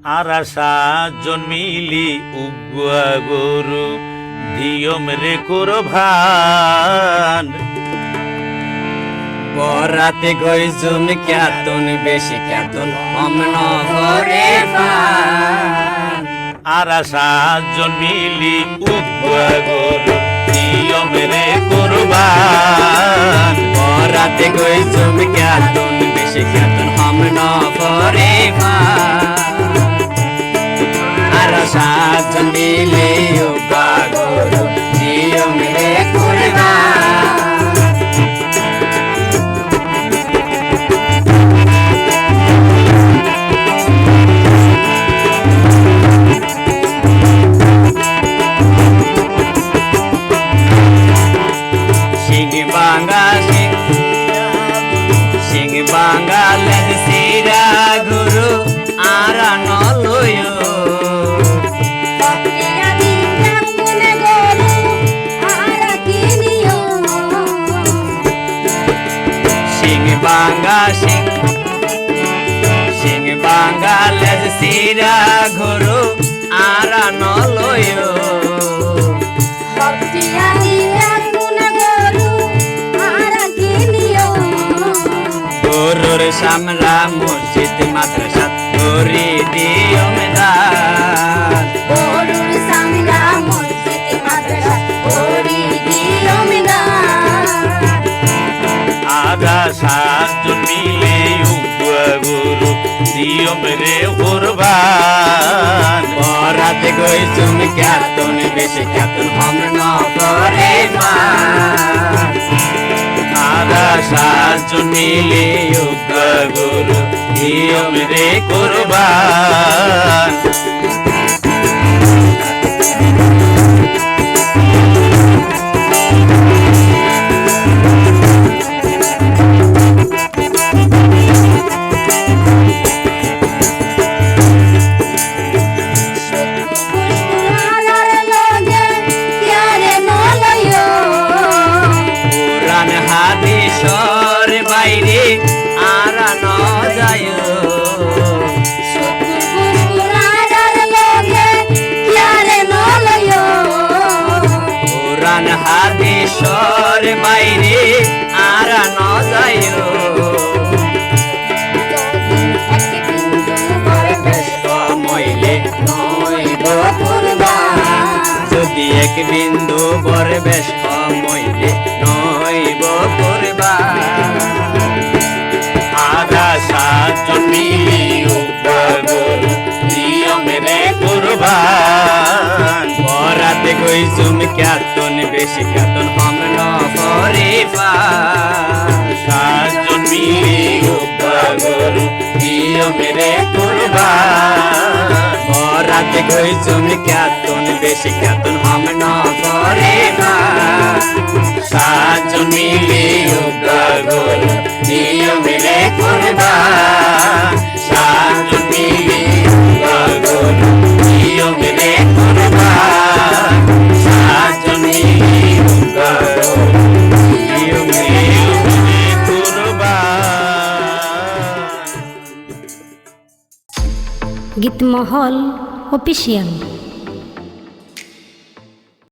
আর সাতজন মিলি উগুয়া গরু দিয়ম রে কোরবান। বরাতে গইজুম ক্যাতন বেশি ক্যাতন অমন হরে পান। আর সাতজন মিলি উগুয়া গরু দিয়ম রে কোরবান। বরাতে গইজুম ক্যাতন বেশি ক্যাতন অমন হরে পান। আর সাতজন মিলে উগা গরু দিয়ম রে কোরবান। বাঙ্গালের সিরা গুরু আরা নলয়। সিং বাঙ্গালের সিরা গুরু আরা নলয়। গরুর সামরা মসজিদ মাদ্রাসা করি দিও মেদান। গরুর সামরা মসজিদ মাদ্রাসা করি দিও মেদান। আধা সাতজন মিলে উগুয়া গরু দিয়ম রে কোরবান। বরাতে গইজুম ক্যাতন বেশি ক্যাতন অমন হরে পান। আধা সাতজন মিলে উগুয়া গরু দিয়ম রে কোরবান। হাদিসর বাইরে আরা ন যায়। কোরআন হাদিসর বাইরে আরা ন যায়। মইলে নইব কুরবান। যদি এক বিন্দু বর বেশ মইলে নইব কুরবান। আধা সাতজন মিলে উগুয়া গরু দিয়ম রে কোরবান। বরাতে গইজুম ক্যাতন বেশি ক্যাতন অমন হরে পান। সাতজন মিলে উগুয়া গরু দিয়ম রে কোরবান। বরাতে গইজুম ক্যাতন বেশি ক্যাতন অমন হরে পান। সাতজন মিলে উগুয়া গরু দিয়ম রে কোরবান। সাতজন মিলে উগুয়া গরু দিয়ম রে কোরবান। সাতজন মিলে উগুয়া গরু দিয়ম রে কোরবান। গীতমহল অফিসিয়াল।